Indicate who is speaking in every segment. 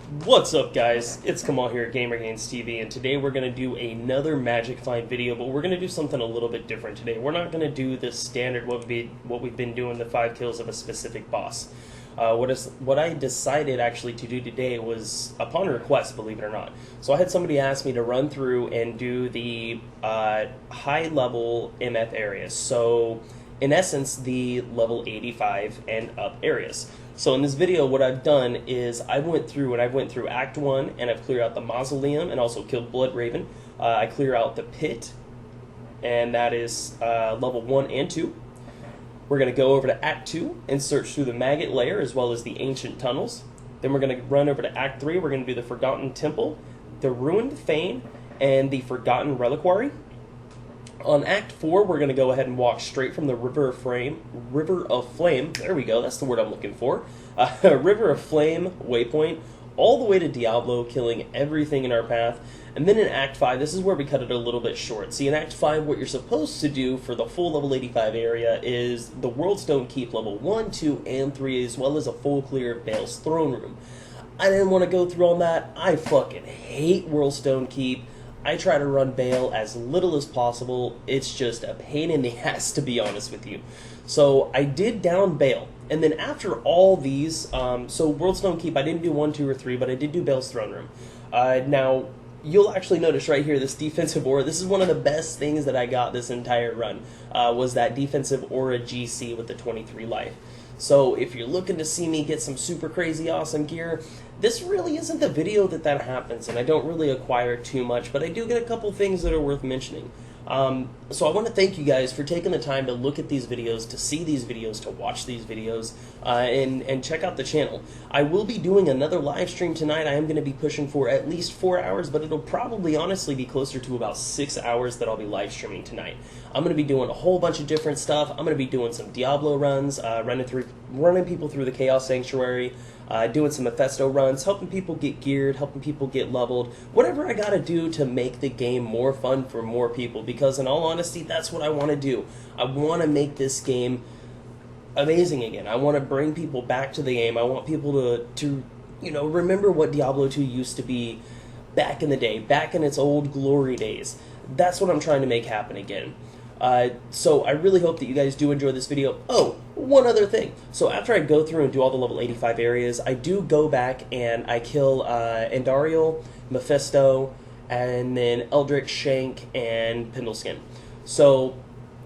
Speaker 1: What's up, guys? It's Kamahl here at GamerGains TV, and today we're going to do another Magic Find video, but we're going to do something a little bit different today. We're not going to do the standard what we've been doing, the 5 kills of a specific boss. What I decided actually to do today was upon request, believe it or not. So I had somebody ask me to run through and do the high-level MF areas. So in essence, the level 85 and up areas. So in this video, what I've done is I went through Act 1, and I've cleared out the Mausoleum and also killed Blood Raven. I clear out the Pit, and that is level 1 and 2. We're going to go over to Act 2 and search through the Maggot Lair as well as the Ancient Tunnels. Then we're going to run over to Act 3. We're going to do the Forgotten Temple, the Ruined Fane, and the Forgotten Reliquary. On Act 4, we're going to go ahead and walk straight from the River of Flame, there we go, that's the word I'm looking for, River of Flame waypoint, all the way to Diablo, killing everything in our path. And then in Act 5, this is where we cut it a little bit short. See, in Act 5, what you're supposed to do for the full level 85 area is the Worldstone Keep level 1, 2, and 3, as well as a full clear of Baal's throne room. I didn't want to go through all that. I fucking hate Worldstone Keep. I try to run Baal as little as possible. It's just a pain in the ass, to be honest with you. So I did down Baal. And then after all these, so Worldstone Keep, I didn't do 1, 2, or 3, but I did do Baal's Throne Room. Now, you'll actually notice right here, this defensive aura, this is one of the best things that I got this entire run, was that defensive aura GC with the 23 life. So if you're looking to see me get some super crazy awesome gear, this really isn't the video that happens, and I don't really acquire too much, but I do get a couple things that are worth mentioning. So I want to thank you guys for taking the time to look at these videos, to see these videos, to watch these videos, and check out the channel. I will be doing another live stream tonight. I am going to be pushing for at least 4 hours, but it'll probably honestly be closer to about 6 hours that I'll be live streaming tonight. I'm going to be doing a whole bunch of different stuff. I'm going to be doing some Diablo runs, running people through the Chaos Sanctuary, doing some Mephisto runs, helping people get geared, helping people get leveled, whatever I gotta do to make the game more fun for more people, because in all honesty, that's what I want to do. I want to make this game amazing again. I want to bring people back to the game. I want people to remember what Diablo 2 used to be back in the day, back in its old glory days. That's what I'm trying to make happen again. So I really hope that you guys do enjoy this video. Oh, one other thing. So after I go through and do all the level 85 areas, I do go back and I kill Andariel, Mephisto, and then Eldritch, Shenk, and Pendleskin. So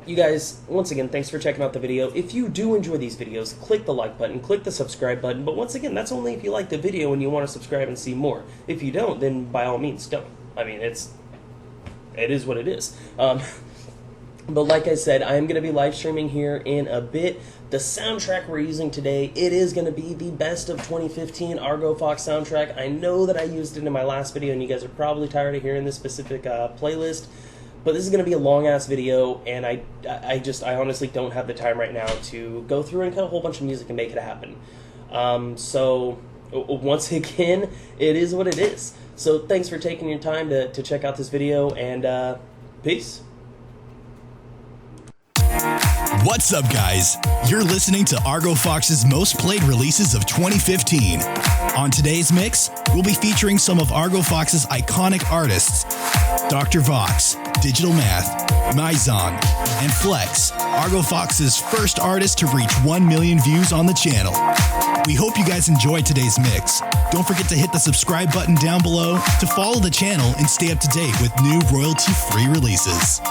Speaker 1: you guys, once again, thanks for checking out the video. If you do enjoy these videos, click the like button, click the subscribe button, but once again, that's only if you like the video and you want to subscribe and see more. If you don't, then by all means don't. I mean, it is what it is. But like I said, I am going to be live streaming here in a bit. The soundtrack we're using today, it is going to be the best of 2015 Argo Fox soundtrack. I know that I used it in my last video, and you guys are probably tired of hearing this specific playlist. But this is going to be a long-ass video, and I honestly don't have the time right now to go through and cut a whole bunch of music and make it happen. So, once again, it is what it is. So thanks for taking your time to check out this video, and peace.
Speaker 2: What's up, guys? You're listening to Argo Fox's most played releases of 2015. On today's mix, we'll be featuring some of Argo Fox's iconic artists: Dr. Vox, Digital Math, Mizon, and Flex, Argo Fox's first artist to reach 1 million views on the channel. We hope you guys enjoyed today's mix. Don't forget to hit the subscribe button down below to follow the channel and stay up to date with new royalty-free releases.